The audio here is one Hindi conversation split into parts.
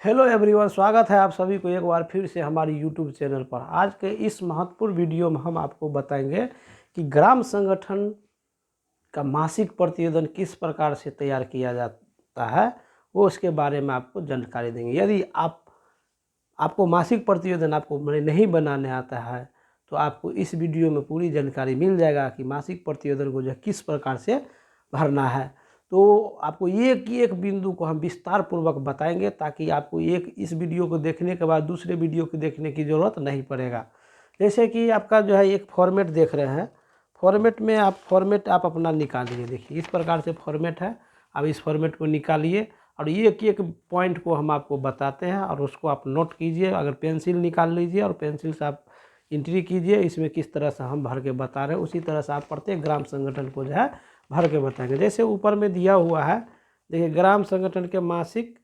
हेलो एवरीवन, स्वागत है आप सभी को एक बार फिर से हमारी यूट्यूब चैनल पर। आज के इस महत्वपूर्ण वीडियो में हम आपको बताएंगे कि ग्राम संगठन का मासिक प्रतिवेदन किस प्रकार से तैयार किया जाता है, वो उसके बारे में आपको जानकारी देंगे। यदि आपको मासिक प्रतिवेदन आपको नहीं बनाने आता है तो आपको इस वीडियो में पूरी जानकारी मिल जाएगा कि मासिक प्रतिवेदन को जो किस प्रकार से भरना है। तो आपको एक एक बिंदु को हम विस्तार पूर्वक बताएंगे ताकि आपको इस वीडियो को देखने के बाद दूसरे वीडियो को देखने की ज़रूरत नहीं पड़ेगा। जैसे कि आपका जो है एक फॉर्मेट देख रहे हैं, फॉर्मेट आप अपना निकालिए। देखिए इस प्रकार से फॉर्मेट है, आप इस फॉर्मेट को निकालिए और एक एक पॉइंट को हम आपको बताते हैं और उसको आप नोट कीजिए। अगर पेंसिल निकाल लीजिए और पेंसिल से आप एंट्री कीजिए इसमें किस तरह से हम भर के बता रहे हैं, उसी तरह से आप प्रत्येक ग्राम संगठन को जो है भर के बताएंगे। जैसे ऊपर में दिया हुआ है, देखिए ग्राम संगठन के मासिक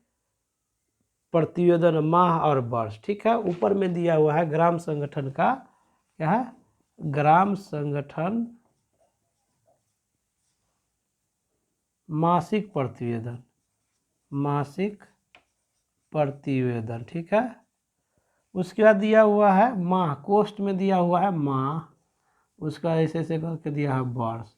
प्रतिवेदन माह और वर्ष, ठीक है। ऊपर में दिया हुआ है ग्राम संगठन का क्या है, ग्राम संगठन मासिक प्रतिवेदन, ठीक है। उसके बाद दिया हुआ है माह, कोष्ठ में दिया हुआ है माह, उसका ऐसे ऐसे करके दिया है वर्ष।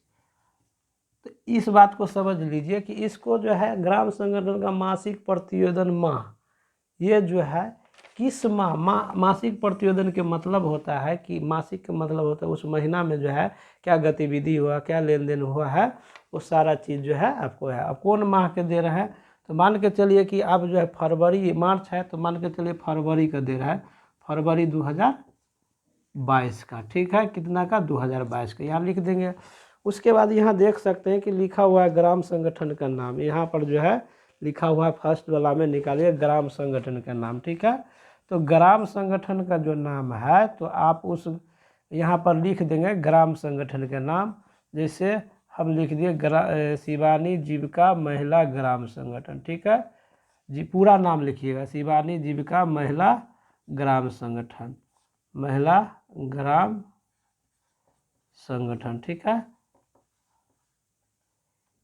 तो इस बात को समझ लीजिए कि इसको जो है ग्राम संगठन का मासिक प्रतिवेदन माह, ये जो है किस मासिक प्रतिवेदन के मतलब होता है कि मासिक का मतलब होता है उस महीना में जो है क्या गतिविधि हुआ, क्या लेन देन हुआ है, वो सारा चीज़ जो है आपको है। अब कौन माह के दे रहे हैं, तो मान के चलिए कि आप जो है फरवरी, मार्च है तो मान के चलिए फरवरी का दे रहा है, फरवरी 2022 का, ठीक है। कितना का, 2022 का, यहाँ लिख देंगे। उसके बाद यहाँ देख सकते हैं कि लिखा हुआ है ग्राम संगठन का नाम, यहाँ पर जो है लिखा हुआ है फर्स्ट वाला में निकालिए ग्राम संगठन का नाम, ठीक है। तो ग्राम संगठन का जो नाम है तो आप उस यहाँ पर लिख देंगे ग्राम संगठन का नाम। जैसे हम लिख दिए शिवानी जीविका महिला ग्राम संगठन, ठीक है जी। पूरा नाम लिखिएगा, शिवानी जीविका महिला ग्राम संगठन, महिला ग्राम संगठन, ठीक है,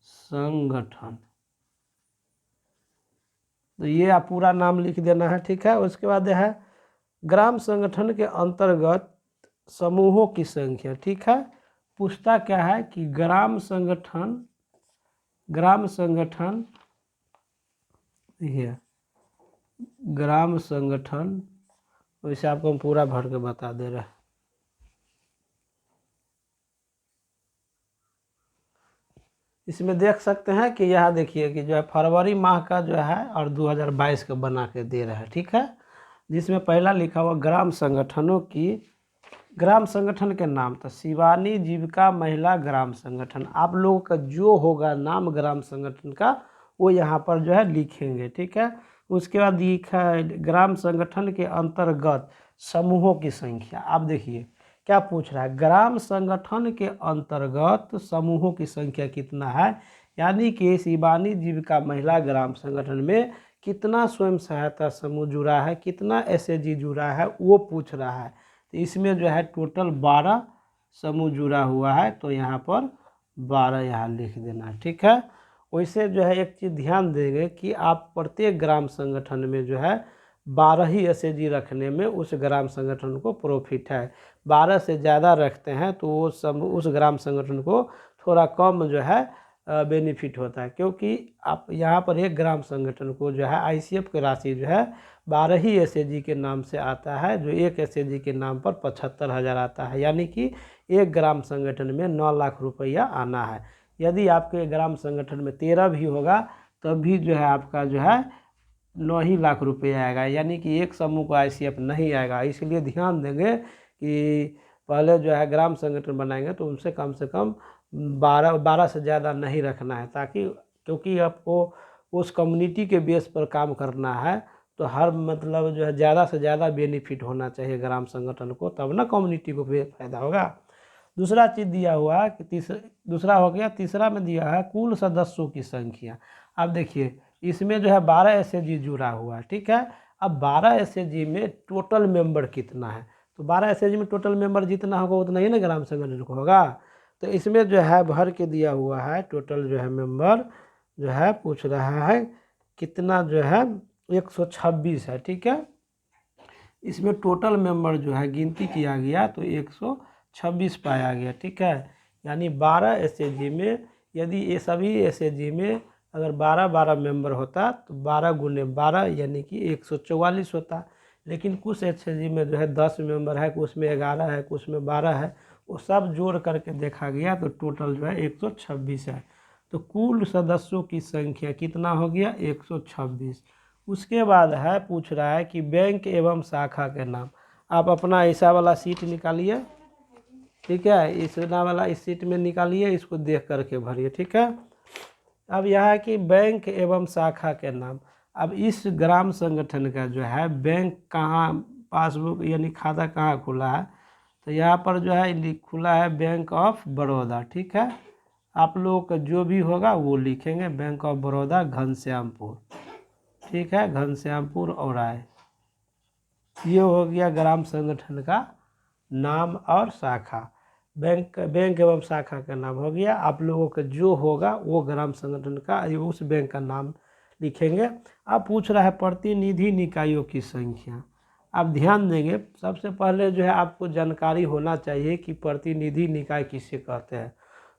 संगठन। तो ये आप पूरा नाम लिख देना है, ठीक है। उसके बाद है ग्राम संगठन के अंतर्गत समूहों की संख्या, ठीक है। पूछता क्या है कि ग्राम संगठन ये ग्राम संगठन, वैसे आपको हम पूरा भर के बता दे रहे हैं। इसमें देख सकते हैं कि यह देखिए कि जो है फरवरी माह का जो है और 2022 का बना के दे रहा है, ठीक है। जिसमें पहला लिखा हुआ ग्राम संगठनों की, ग्राम संगठन के नाम था शिवानी जीविका महिला ग्राम संगठन। आप लोगों का जो होगा नाम ग्राम संगठन का वो यहाँ पर जो है लिखेंगे, ठीक है। उसके बाद लिखा है ग्राम संगठन के अंतर्गत समूहों की संख्या। आप देखिए क्या पूछ रहा है, ग्राम संगठन के अंतर्गत समूहों की संख्या कितना है, यानी कि शिवानी जीविका महिला ग्राम संगठन में कितना स्वयं सहायता समूह जुड़ा है, कितना एसएचजी जुड़ा है, वो पूछ रहा है। तो इसमें जो है टोटल 12 समूह जुड़ा हुआ है, तो यहाँ पर 12 यहाँ लिख देना, ठीक है। वैसे जो है एक चीज़ ध्यान देंगे कि आप प्रत्येक ग्राम संगठन में जो है 12 ही एसएचजी रखने में उस ग्राम संगठन को प्रॉफिट है। 12 से ज़्यादा रखते हैं तो वो उस ग्राम संगठन को थोड़ा कम जो है बेनिफिट होता है, क्योंकि आप यहाँ पर एक ग्राम संगठन को जो है आईसीएफ की राशि जो है 12 ही एसएचजी के नाम से आता है, जो एक एसएचजी के नाम पर 75,000 आता है, यानी कि एक ग्राम संगठन में 9 लाख रुपया आना है। यदि आपके ग्राम संगठन में 13 भी होगा तब भी जो है आपका जो है 9 ही लाख रुपया आएगा, यानी कि एक समूह को आईसीएफ नहीं आएगा। इसलिए ध्यान देंगे कि पहले जो है ग्राम संगठन बनाएंगे तो उनसे कम से कम 12 से ज़्यादा नहीं रखना है, ताकि क्योंकि आपको उस कम्युनिटी के बेस पर काम करना है, तो हर मतलब जो है ज़्यादा से ज़्यादा बेनिफिट होना चाहिए ग्राम संगठन को, तब ना कम्युनिटी को फायदा होगा। दूसरा चीज़ दिया हुआ है कि दूसरा हो गया। तीसरा में दिया है कुल सदस्यों की संख्या। अब देखिए इसमें जो है 12 एसएचजी जुड़ा हुआ है, ठीक है। अब 12 एसएचजी में टोटल मेंबर कितना है, तो 12 एसएचजी में टोटल मेंबर जितना होगा उतना ही ना ग्राम संगठन को होगा। तो इसमें जो है भर के दिया हुआ है टोटल जो है मेंबर जो है पूछ रहा है कितना जो है 126 है, ठीक है। इसमें टोटल मेंबर जो है गिनती किया गया तो 126 पाया गया, ठीक है। यानी 12 एसएचजी में, यदि ये सभी एसएचजी में अगर 12 मेंबर होता तो 12 गुने 12 यानी कि 144 होता। लेकिन कुछ एसएचजी में जो है 10 मेंबर है, कुछ में 11 है, कुछ में 12 है, वो सब जोड़ करके देखा गया तो टोटल जो है 126 है। तो कुल सदस्यों की संख्या कितना हो गया? 126। उसके बाद है, पूछ रहा है कि बैंक एवं शाखा के नाम। आप अपना ऐसा वाला सीट निकालिए, ठीक है, इस वाला इस सीट में निकालिए, इसको देख करके भरिए, ठीक है। अब यह है कि बैंक एवं शाखा के नाम। अब इस ग्राम संगठन का जो है बैंक कहाँ, पासबुक यानी खाता कहाँ खुला है, तो यहाँ पर जो है खुला है बैंक ऑफ बड़ौदा, ठीक है। आप लोगों का जो भी होगा वो लिखेंगे, बैंक ऑफ बड़ौदा घनश्यामपुर, ठीक है, घनश्यामपुर औराई। ये हो गया ग्राम संगठन का नाम और शाखा। बैंक एवं शाखा का नाम हो गया। आप लोगों का जो होगा वो ग्राम संगठन का उस बैंक का नाम लिखेंगे। अब पूछ रहा है प्रतिनिधि निकायों की संख्या। आप ध्यान देंगे, सबसे पहले जो है आपको जानकारी होना चाहिए कि प्रतिनिधि निकाय किसे कहते हैं।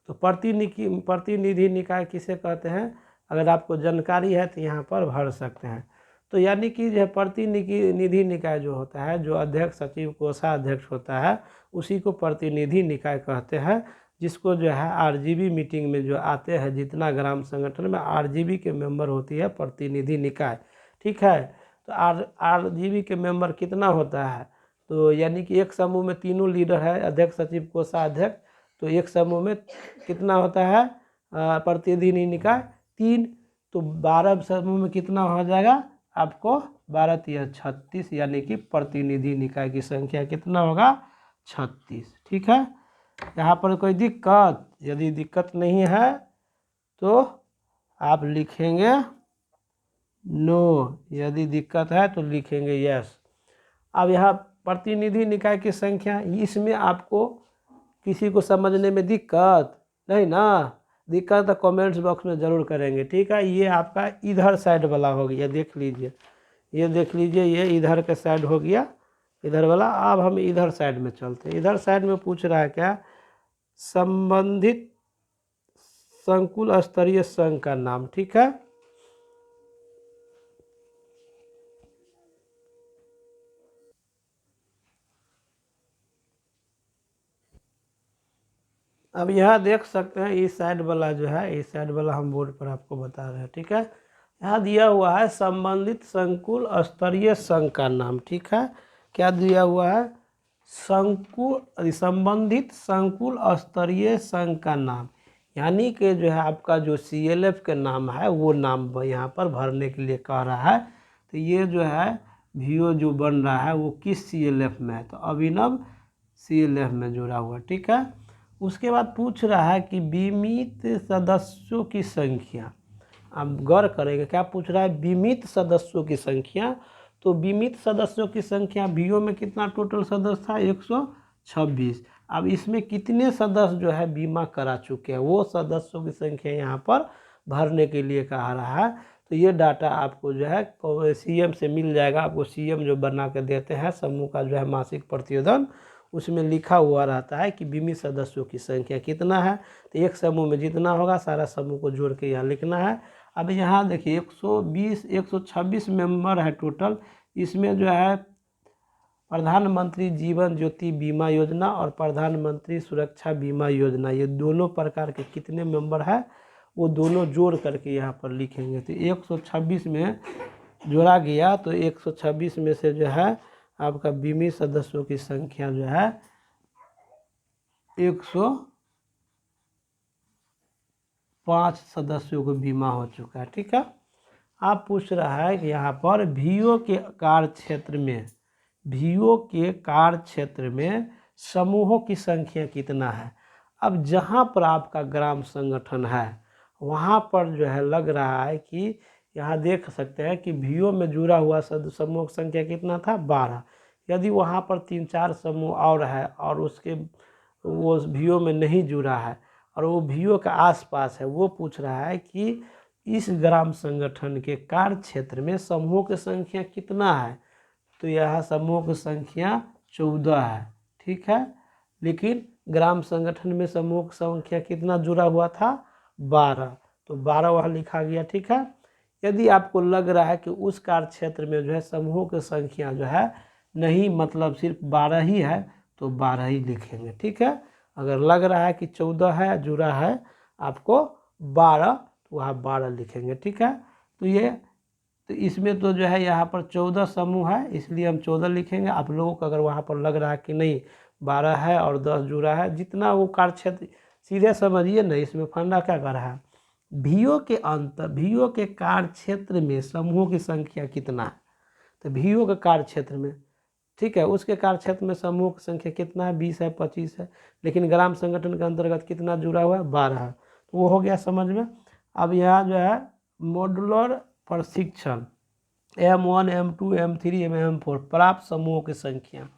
तो प्रतिनिधि निकाय किसे कहते हैं, अगर आपको जानकारी है तो यहाँ पर भर सकते हैं। तो यानी कि जो प्रतिनिधि निकाय जो होता है, जो अध्यक्ष सचिव कोषाध्यक्ष होता है, उसी को प्रतिनिधि निकाय कहते हैं। जिसको जो है आरजीबी मीटिंग में जो आते हैं, जितना ग्राम संगठन में आरजीबी के मेंबर होती है प्रतिनिधि निकाय, ठीक है। तो आरजीबी के मेंबर कितना होता है, तो यानी कि एक समूह में तीनों लीडर है, अध्यक्ष सचिव कोषाध्यक्ष, तो एक समूह में कितना होता है प्रतिनिधि निकाय 3। तो 12 समूह में कितना हो जाएगा आपको 12 तिया 36, यानी कि प्रतिनिधि निकाय की संख्या कितना होगा 36, ठीक है। यहाँ पर कोई दिक्कत? यदि दिक्कत नहीं है तो आप लिखेंगे नो, यदि दिक्कत है तो लिखेंगे यस। अब यहाँ प्रतिनिधि निकाय की संख्या, इसमें आपको किसी को समझने में दिक्कत नहीं ना? दिक्कत तो कमेंट्स बॉक्स में ज़रूर करेंगे, ठीक है। ये आपका इधर साइड वाला हो गया, देख लीजिए, ये देख लीजिए, ये इधर का साइड हो गया, इधर वाला। अब हम इधर साइड में चलते हैं। इधर साइड में पूछ रहा है क्या, संबंधित संकुल स्तरीय संघ का नाम, ठीक है। अब यहाँ देख सकते हैं, इस साइड वाला जो है, इस साइड वाला हम बोर्ड पर आपको बता रहे हैं, ठीक है। यहाँ दिया हुआ है संबंधित संकुल स्तरीय संघ का नाम, ठीक है। क्या दिया हुआ है, संबंधित संकुल स्तरीय संघ का नाम, यानी कि जो है आपका जो सीएलएफ का नाम है वो नाम यहाँ पर भरने के लिए कह रहा है। तो ये जो है वीओ जो बन रहा है वो किस सीएलएफ में है, तो अभिनव सीएलएफ में जुड़ा हुआ, ठीक है। उसके बाद पूछ रहा है कि बीमित सदस्यों की संख्या। आप गौर करेंगे, क्या पूछ रहा है, बीमित सदस्यों की संख्या। तो बीमित सदस्यों की संख्या बीओ में कितना टोटल सदस्य था 126। अब इसमें कितने सदस्य जो है बीमा करा चुके हैं, वो सदस्यों की संख्या यहाँ पर भरने के लिए कहा रहा है। तो ये डाटा आपको जो है सीएम से मिल जाएगा। आपको सीएम जो बना के देते हैं समूह का जो है मासिक प्रतिवेदन, उसमें लिखा हुआ रहता है कि बीमित सदस्यों की संख्या कितना है। तो एक समूह में जितना होगा सारा समूह को जोड़ के यहाँ लिखना है। अब यहाँ देखिए 126 मेंबर है टोटल। इसमें जो है प्रधानमंत्री जीवन ज्योति बीमा योजना और प्रधानमंत्री सुरक्षा बीमा योजना, ये दोनों प्रकार के कितने मेंबर है वो दोनों जोड़ करके यहाँ पर लिखेंगे। तो 126 में जोड़ा गया तो 126 में से जो है आपका बीमित सदस्यों की संख्या जो है 105 सदस्यों को बीमा हो चुका है, ठीक है। आप पूछ रहा है कि यहाँ पर वीओ के कार्य क्षेत्र में समूहों की संख्या कितना है। अब जहाँ पर आपका ग्राम संगठन है वहाँ पर जो है लग रहा है कि यहाँ देख सकते हैं कि वीओ में जुड़ा हुआ समूह की संख्या कितना था 12। यदि वहाँ पर 3-4 समूह और है और उसके वो वीओ में नहीं जुड़ा है और वो वीओ के आसपास है, वो पूछ रहा है कि इस ग्राम संगठन के कार्य क्षेत्र में समूहों की संख्या कितना है, तो यह समूह की संख्या 14 है, ठीक है। लेकिन ग्राम संगठन में समूह की संख्या कितना जुड़ा हुआ था, 12, तो 12 वहाँ लिखा गया, ठीक है। यदि आपको लग रहा है कि उस कार्य क्षेत्र में जो है समूहों की संख्या जो है नहीं, मतलब सिर्फ 12 ही है, तो 12 ही लिखेंगे, ठीक है। अगर लग रहा है कि 14 है जुड़ा है आपको 12, तो वहाँ 12 लिखेंगे, ठीक है। तो इसमें तो जो है यहाँ पर 14 समूह है, इसलिए हम 14 लिखेंगे। आप लोगों को अगर वहाँ पर लग रहा है कि नहीं 12 है और 10 जुड़ा है, जितना वो कार्य क्षेत्र, सीधे समझिए ना, इसमें फंडा क्या कर रहा है, वीओ के कार्य क्षेत्र में समूहों की संख्या कितना है, तो वीओ के कार्य क्षेत्र में, ठीक है, उसके कार्य क्षेत्र में समूह की संख्या कितना है, 20 है, 25 है, लेकिन ग्राम संगठन के अंतर्गत कितना जुड़ा हुआ है, 12 है, तो वो हो गया समझ में। अब यहाँ जो है मॉड्यूलर प्रशिक्षण M1, M2, M3, M4 प्राप्त समूहों की संख्या,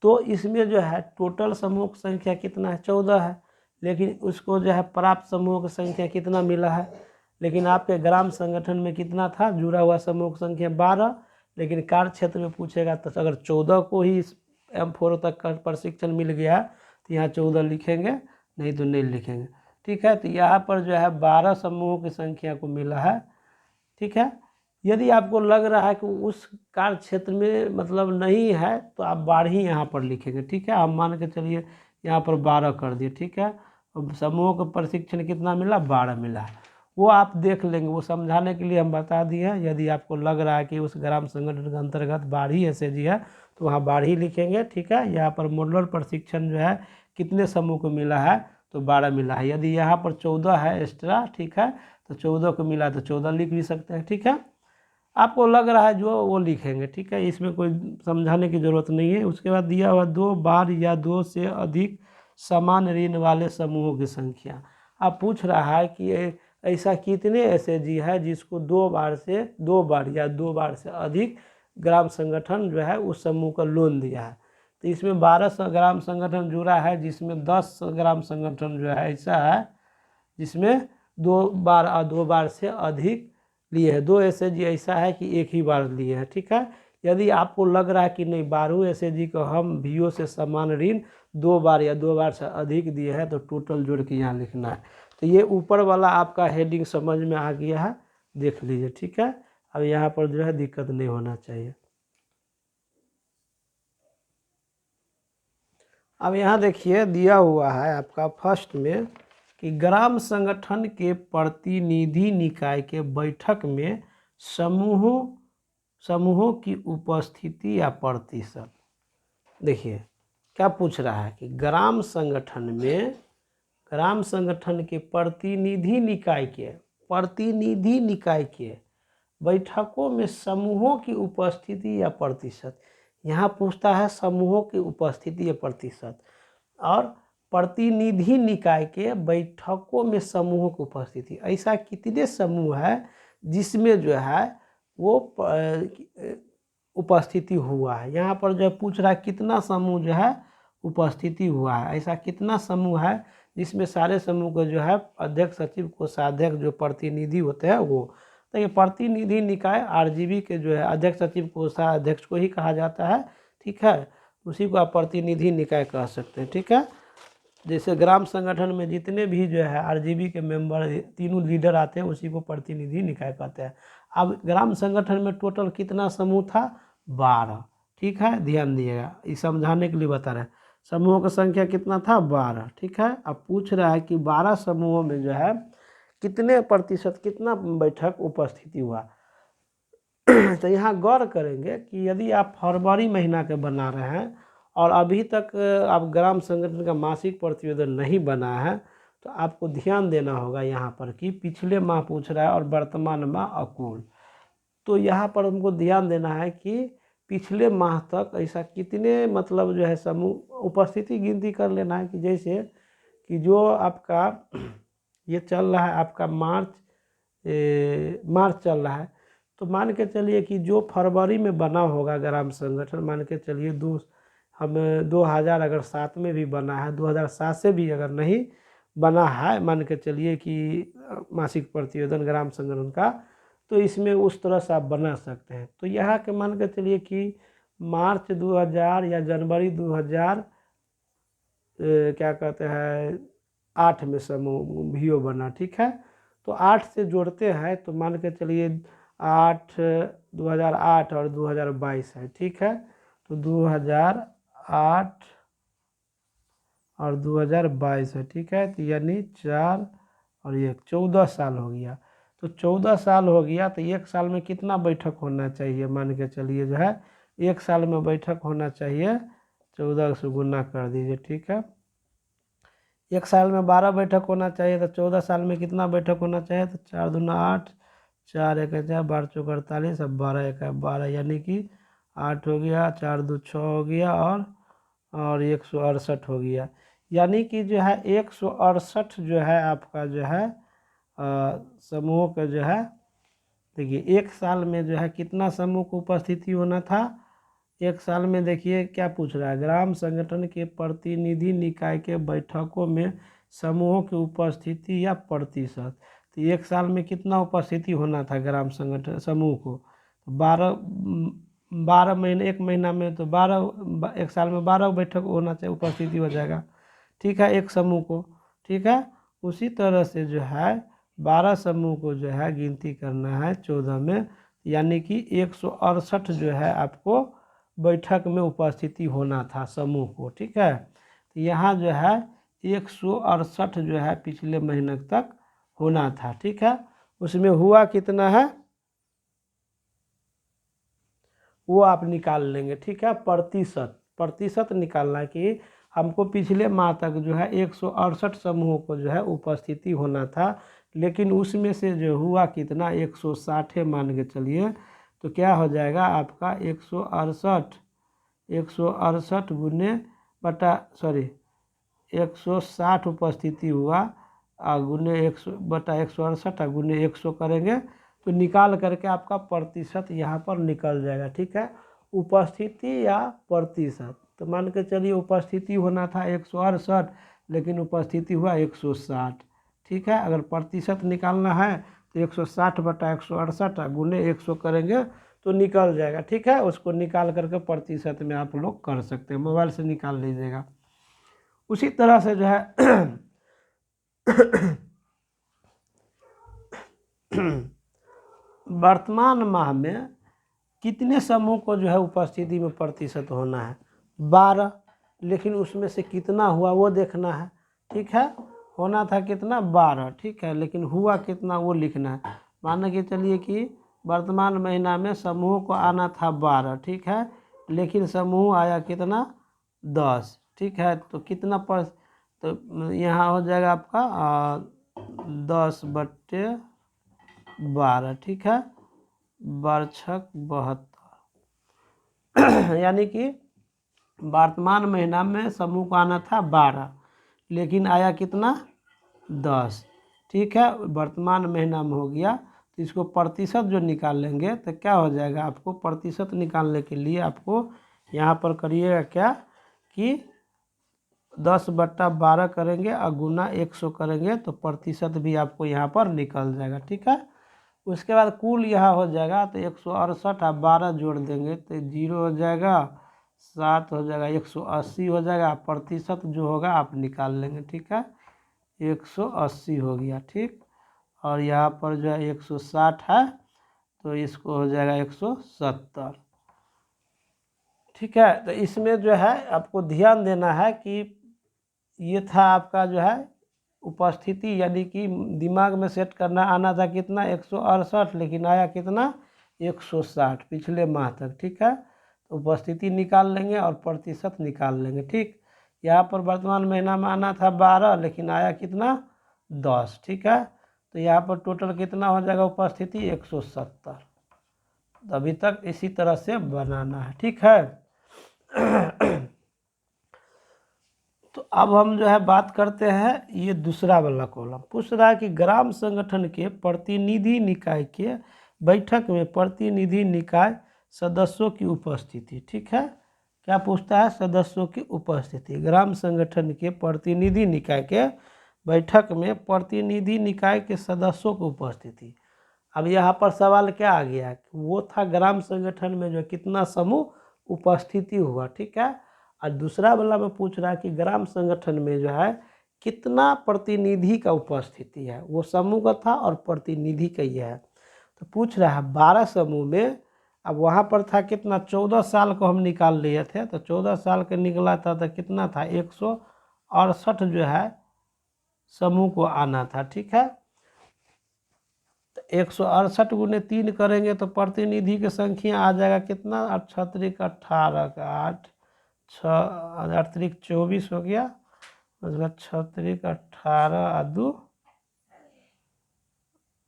तो इसमें जो है टोटल समूह की संख्या कितना है, 14 है, लेकिन उसको जो है प्राप्त समूह की संख्या कितना मिला है, लेकिन आपके ग्राम संगठन में कितना था जुड़ा हुआ समूह की संख्या 12, लेकिन कार्य क्षेत्र में पूछेगा तो अगर 14 को ही M4 तक का प्रशिक्षण मिल गया तो यहाँ 14 लिखेंगे, नहीं तो नहीं लिखेंगे, ठीक है। तो यहाँ पर जो है 12 समूहों की संख्या को मिला है, ठीक है। यदि आपको लग रहा है कि उस कार्य क्षेत्र में मतलब नहीं है, तो आप 12 ही यहाँ पर लिखेंगे, ठीक है। आप मान के चलिए यहाँ पर 12 कर दिए, ठीक है। समूह का प्रशिक्षण कितना मिला, 12 मिला है, वो आप देख लेंगे, वो समझाने के लिए हम बता दिए हैं। यदि आपको लग रहा है कि उस ग्राम संगठन के अंतर्गत 12 SAG है, तो वहाँ 12 ही लिखेंगे, ठीक है। यहाँ पर मॉड्यूलर प्रशिक्षण जो है कितने समूह को मिला है, तो 12 मिला है। यदि यहाँ पर 14 है एक्स्ट्रा, ठीक है, तो 14 को मिला तो 14 लिख भी सकते हैं, ठीक है। आपको लग रहा है जो वो लिखेंगे, ठीक है, इसमें कोई समझाने की ज़रूरत नहीं है। उसके बाद दिया हुआ 2 बार या 2 से अधिक समान ऋण वाले समूहों की संख्या। आप पूछ रहा है कि ऐसा कितने SAG है जिसको 2 बार या 2 बार से अधिक ग्राम संगठन जो है उस समूह का लोन दिया है। तो इसमें 12 ग्राम संगठन जुड़ा है, जिसमें 10 ग्राम संगठन जो है ऐसा है जिसमें 2 बार से अधिक लिए है। 2 SAG ऐसा है कि एक ही बार लिए हैं, ठीक है। यदि आपको लग रहा है कि नहीं 12 SAG को हम VO से समान ऋण 2 बार या 2 बार से अधिक दिए हैं, तो टोटल जोड़ के यहाँ लिखना है। तो ये ऊपर वाला आपका हेडिंग समझ में आ गया है, देख लीजिए, ठीक है। अब यहाँ पर जो है दिक्कत नहीं होना चाहिए। अब यहाँ देखिए दिया हुआ है आपका फर्स्ट में कि ग्राम संगठन के प्रतिनिधि निकाय के बैठक में समूहों की उपस्थिति या प्रतिशत। देखिए क्या पूछ रहा है कि ग्राम संगठन के प्रतिनिधि निकाय के बैठकों में समूहों की उपस्थिति या प्रतिशत। यहाँ पूछता है समूहों की उपस्थिति या प्रतिशत, और प्रतिनिधि निकाय के बैठकों में समूहों की उपस्थिति, ऐसा कितने समूह है जिसमें जो है वो उपस्थिति हुआ है। यहाँ पर जो पूछ रहा है कितना समूह जो है उपस्थिति हुआ है, ऐसा कितना समूह है जिसमें सारे समूह को जो है अध्यक्ष, सचिव, कोषाध्यक्ष जो प्रतिनिधि होते हैं वो। तो ये प्रतिनिधि निकाय RGB के जो है अध्यक्ष, सचिव, कोषाध्यक्ष को ही कहा जाता है, ठीक है। उसी को आप प्रतिनिधि निकाय कह सकते हैं, ठीक है। जैसे ग्राम संगठन में जितने भी जो है RGB के मेंबर तीनों लीडर आते हैं, उसी को प्रतिनिधि निकाय कहते हैं। अब ग्राम संगठन में टोटल कितना समूह था, 12, ठीक है, ध्यान दिएगा, इस समझाने के लिए बता रहे हैं। समूहों की संख्या कितना था, 12, ठीक है। अब पूछ रहा है कि 12 समूहों में जो है कितने प्रतिशत, कितना बैठक उपस्थिति हुआ। तो यहाँ गौर करेंगे कि यदि आप फरवरी महीना के बना रहे हैं और अभी तक आप ग्राम संगठन का मासिक प्रतिवेदन नहीं बना है, तो आपको ध्यान देना होगा यहाँ पर कि पिछले माह पूछ रहा है और वर्तमान माह अकुल। तो यहाँ पर हमको ध्यान देना है कि पिछले माह तक ऐसा कितने मतलब जो है समूह उपस्थिति गिनती कर लेना है। कि जैसे कि जो आपका ये चल रहा है आपका मार्च चल रहा है, तो मान के चलिए कि जो फरवरी में बना होगा ग्राम संगठन, मान के चलिए 2007 में भी बना है, 2007 से भी अगर नहीं बना है, मान के चलिए कि मासिक प्रतिवेदन ग्राम संगठन का, तो इसमें उस तरह से आप बना सकते हैं। तो यहाँ के मान के चलिए कि मार्च 2000 या जनवरी 2000 क्या कहते हैं 8 में समूह वीओ बना, ठीक है। तो 8 से जोड़ते हैं तो मान के चलिए 2008 और 2022 है, ठीक है। तो 2008 और 2022 है, ठीक है। तो यानी 4 और 1 14 साल हो गया। तो 14 साल हो गया तो एक साल में कितना बैठक होना चाहिए, मान के चलिए जो है एक साल में बैठक होना चाहिए 14 से गुना कर दीजिए, ठीक है। एक साल में 12 बैठक होना चाहिए, तो 14 साल में कितना बैठक होना चाहिए, तो 4 दूना 8, 4 एक 4, 12 चौक 48, अब 12 एक 12, यानी कि 8 हो गया, 4 2 6 हो गया, और 168 हो गया। यानी कि जो है 168 जो है आपका जो है समूह का जो है, देखिए एक साल में जो है कितना समूह को उपस्थिति होना था। एक साल में देखिए क्या पूछ रहा है, ग्राम संगठन के प्रतिनिधि निकाय के बैठकों में समूहों की उपस्थिति या प्रतिशत। तो एक साल में कितना उपस्थिति होना था ग्राम संगठन समूह को, तो 12 महीने, एक महीना में तो 12, एक साल में 12 बैठक होना चाहिए, उपस्थिति हो जाएगा, ठीक है, एक समूह को, ठीक है। उसी तरह से जो है 12 समूह को जो है गिनती करना है 14 में, यानी कि 168 जो है आपको बैठक में उपस्थिति होना था समूह को, ठीक है। तो यहाँ जो है 168 जो है पिछले महीने तक होना था, ठीक है। उसमें हुआ कितना है वो आप निकाल लेंगे, ठीक है। प्रतिशत निकालना है कि हमको पिछले माह तक जो है 168 समूहों को जो है उपस्थिति होना था, लेकिन उसमें से जो हुआ कितना 160 मान के चलिए, तो क्या हो जाएगा आपका 168 गुने बटा 160 उपस्थिति हुआ, गुने 100 बटा 168 गुने 100 करेंगे तो निकाल करके आपका प्रतिशत यहाँ पर निकल जाएगा, ठीक है। उपस्थिति या प्रतिशत, तो मान के चलिए उपस्थिति होना था 168, लेकिन उपस्थिति हुआ 160, ठीक है। अगर प्रतिशत निकालना है तो 160 बटा 168 गुने 100 करेंगे तो निकल जाएगा, ठीक है। उसको निकाल करके प्रतिशत में आप लोग कर सकते हैं, मोबाइल से निकाल लीजिएगा। उसी तरह से जो है वर्तमान माह में कितने समूह को जो है उपस्थिति में प्रतिशत होना है 12, लेकिन उसमें से कितना हुआ वो देखना है, ठीक है। होना था कितना 12, ठीक है, लेकिन हुआ कितना वो लिखना है। मान के चलिए कि वर्तमान महीना में समूह को आना था 12, ठीक है, लेकिन समूह आया कितना 10, ठीक है। तो कितना पर, तो यहाँ हो जाएगा आपका 10/12, ठीक है, 12×6 = 72, यानी कि वर्तमान महीना में समूह को आना था 12, लेकिन आया कितना 10, ठीक है, वर्तमान महीना में हो गया। तो इसको प्रतिशत जो निकाल लेंगे तो क्या हो जाएगा, आपको प्रतिशत निकालने के लिए आपको यहाँ पर करिएगा क्या कि 10/12 करेंगे और गुना 100 करेंगे तो प्रतिशत भी आपको यहाँ पर निकल जाएगा, ठीक है। उसके बाद कुल यहाँ हो जाएगा तो 168 आप 12 जोड़ देंगे तो 0 हो जाएगा, 7 हो जाएगा, 180 हो जाएगा। प्रतिशत जो होगा आप निकाल लेंगे, ठीक है, 180 हो गया, ठीक। और यहाँ पर जो है 160 है तो इसको हो जाएगा 170, ठीक है। तो इसमें जो है आपको ध्यान देना है कि ये था आपका जो है उपस्थिति, यानी कि दिमाग में सेट करना, आना था कितना 168, लेकिन आया कितना 160 पिछले माह तक, ठीक है। तो उपस्थिति निकाल लेंगे और प्रतिशत निकाल लेंगे, ठीक। यहाँ पर वर्तमान महीना में आना था 12, लेकिन आया कितना 10, ठीक है। तो यहाँ पर टोटल कितना हो जाएगा उपस्थिति 170। तो अभी तक इसी तरह से बनाना है, ठीक है। तो अब हम जो है बात करते हैं, ये दूसरा वाला कॉलम पूछ रहा है कि ग्राम संगठन के प्रतिनिधि निकाय के बैठक में प्रतिनिधि निकाय सदस्यों की उपस्थिति, ठीक है। क्या पूछता है, सदस्यों की उपस्थिति। ग्राम संगठन के प्रतिनिधि निकाय के बैठक में प्रतिनिधि निकाय के सदस्यों की उपस्थिति। अब यहाँ पर सवाल क्या आ गया, वो था ग्राम संगठन में जो कितना समूह उपस्थिति हुआ, ठीक है। और दूसरा वाला में पूछ रहा है कि ग्राम संगठन में जो है कितना प्रतिनिधि का उपस्थिति है, वो समूह का था और प्रतिनिधि का ही है। तो पूछ रहा है 12 समूह में, अब वहाँ पर था कितना, 14 साल को हम निकाल लिए थे, तो 14 साल के निकला था तो कितना था, 168 जो है समूह को आना था, ठीक है। तो 168 गुने 3 करेंगे तो प्रतिनिधि की संख्या आ जाएगा कितना, 18 का 8, 6 8 24 हो गया, उसका 6 18 2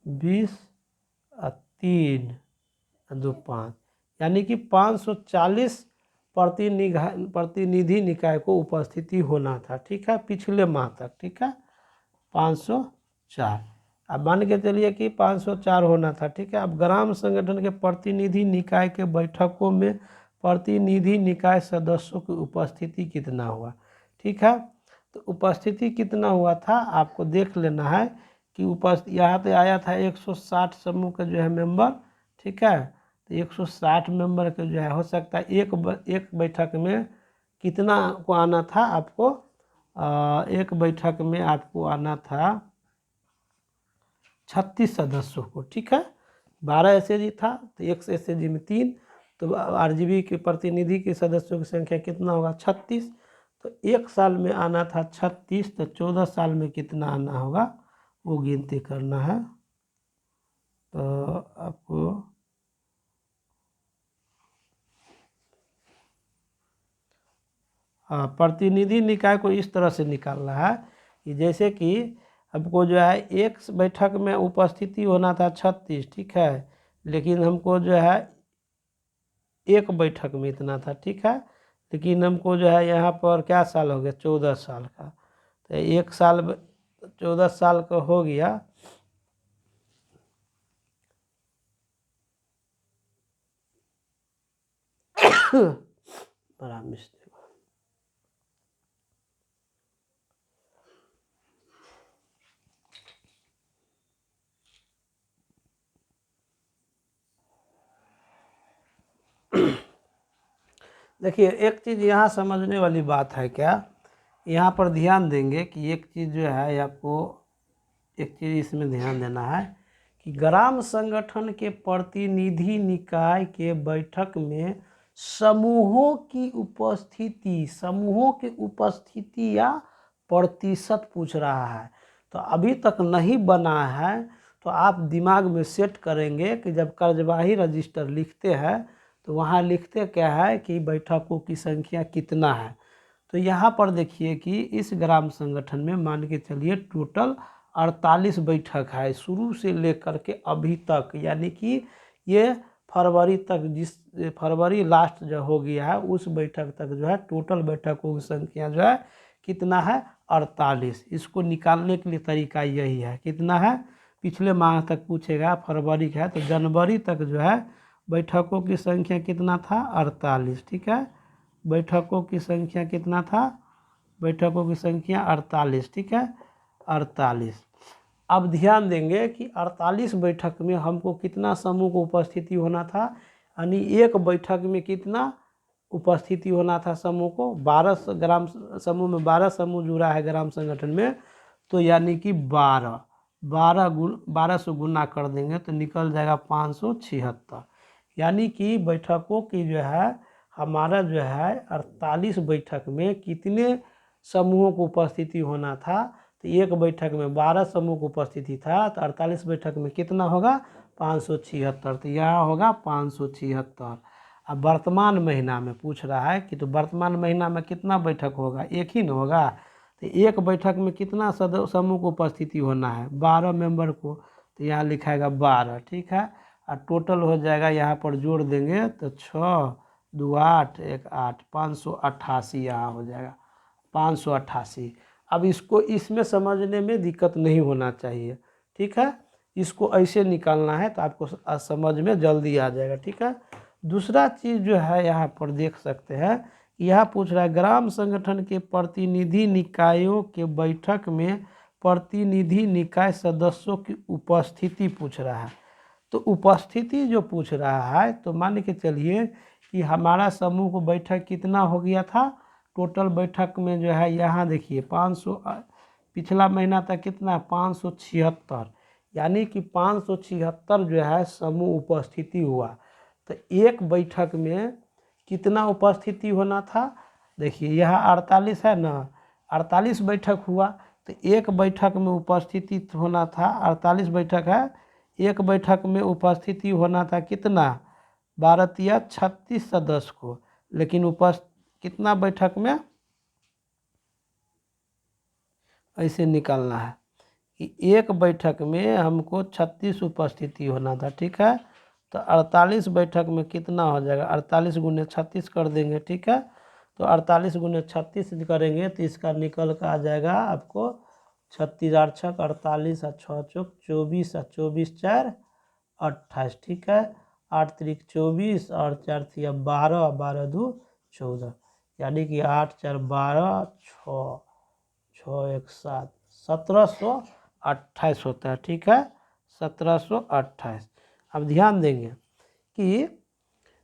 20 3 2 5, यानी कि 540 प्रतिनिधि निकाय को उपस्थिति होना था, ठीक है, पिछले माह तक, ठीक है, 504। अब मान के चलिए कि 504 होना था, ठीक है। अब ग्राम संगठन के प्रतिनिधि निकाय के बैठकों में प्रतिनिधि निकाय सदस्यों की उपस्थिति कितना हुआ, ठीक है। तो उपस्थिति कितना हुआ था आपको देख लेना है कि यहाँ पे आया था 160 समूह के जो है मेंबर, ठीक है। तो 160 मेंबर के जो है हो सकता है एक बैठक में कितना को आना था आपको, एक बैठक में आपको आना था 36 सदस्यों को, ठीक है। 12 एसएजी था तो एक एसएजी में 3, तो आरजीबी के प्रतिनिधि के सदस्यों की संख्या कितना होगा, 36। तो एक साल में आना था 36, तो 14 साल में कितना आना होगा वो गिनती करना है। तो आपको प्रतिनिधि निकाय को इस तरह से निकालना है कि जैसे कि हमको जो है एक बैठक में उपस्थिति होना था 36, ठीक है, लेकिन हमको जो है एक बैठक में इतना था, ठीक है, लेकिन हमको जो है यहाँ पर क्या साल हो गया, 14 साल का। तो एक साल 14 साल का हो गया, बड़ा मिस्टेक। देखिए एक चीज़ यहाँ समझने वाली बात है क्या, यहाँ पर ध्यान देंगे कि एक चीज़ जो है आपको एक चीज़ इसमें ध्यान देना है कि ग्राम संगठन के प्रतिनिधि निकाय के बैठक में समूहों की उपस्थिति या प्रतिशत पूछ रहा है। तो अभी तक नहीं बना है, तो आप दिमाग में सेट करेंगे कि जब कार्यवाही रजिस्टर लिखते हैं तो वहाँ लिखते क्या है कि बैठकों की संख्या कितना है। तो यहाँ पर देखिए कि इस ग्राम संगठन में मान के चलिए टोटल 48 बैठक है शुरू से लेकर के अभी तक, यानी कि ये फरवरी तक, जिस फरवरी लास्ट जो हो गया है उस बैठक तक जो है टोटल बैठकों की संख्या जो है कितना है, 48। इसको निकालने के लिए तरीका यही है, कितना है, पिछले माह तक पूछेगा, फरवरी का है तो जनवरी तक जो है बैठकों की संख्या कितना था, 48, ठीक है। बैठकों की संख्या कितना था, बैठकों की संख्या 48, ठीक है, 48। अब ध्यान देंगे कि 48 बैठक में हमको कितना समूह को उपस्थिति होना था, यानी एक बैठक में कितना उपस्थिति होना था समूह को, 12 ग्राम समूह में 12 समूह जुड़ा है ग्राम संगठन में, तो यानी कि 12 से गुना कर देंगे तो निकल जाएगा 576, यानी कि बैठकों की जो है हमारा जो है 48 बैठक में कितने समूहों को उपस्थिति होना था, तो एक बैठक में 12 समूह को उपस्थिति था, तो 48 बैठक में कितना होगा, 576, तो यहाँ होगा 576। अब वर्तमान महीना में पूछ रहा है कि तो वर्तमान महीना में कितना बैठक होगा, एक ही न होगा, तो एक बैठक में कितना समूह को उपस्थिति होना है, 12 मेंबर को, तो यहाँ लिखाएगा 12, ठीक है। और टोटल हो जाएगा, यहाँ पर जोड़ देंगे तो 6 2 8 1 8, 588 यहाँ हो जाएगा, 588। अब इसको इसमें समझने में दिक्कत नहीं होना चाहिए, ठीक है, इसको ऐसे निकालना है तो आपको समझ में जल्दी आ जाएगा, ठीक है। दूसरा चीज़ जो है यहाँ पर देख सकते हैं, यह पूछ रहा है ग्राम संगठन के प्रतिनिधि निकायों के बैठक में प्रतिनिधि निकाय सदस्यों की उपस्थिति पूछ रहा है। तो उपस्थिति जो पूछ रहा है, तो मान के चलिए कि हमारा समूह को बैठक कितना हो गया था, टोटल बैठक में जो है यहाँ देखिए 500, पिछला महीना था कितना 576, यानी कि 576 जो है समूह उपस्थिति हुआ। तो एक बैठक में कितना उपस्थिति होना था, देखिए यहाँ 48 है ना, 48 बैठक हुआ। तो एक बैठक में उपस्थिति होना था, 48 बैठक है, एक बैठक में उपस्थिति होना था कितना 12 या 36 सदस्य को, लेकिन कितना बैठक में ऐसे निकालना है कि एक बैठक में हमको 36 उपस्थिति होना था, ठीक है। तो 48 बैठक में कितना हो जाएगा, 48 गुने 36 कर देंगे, ठीक है। तो 48 गुने 36 करेंगे तो इसका निकल कर आ जाएगा आपको 36 8 छक 48 और 6 चौक 24 और 24 4 28, ठीक है। 8 त्रिक 24 और 4 तिया 12, 12 2 14, यानी कि 8 4 12 6 6 1 7, 1728 होता है, ठीक है, 1728। अब ध्यान देंगे कि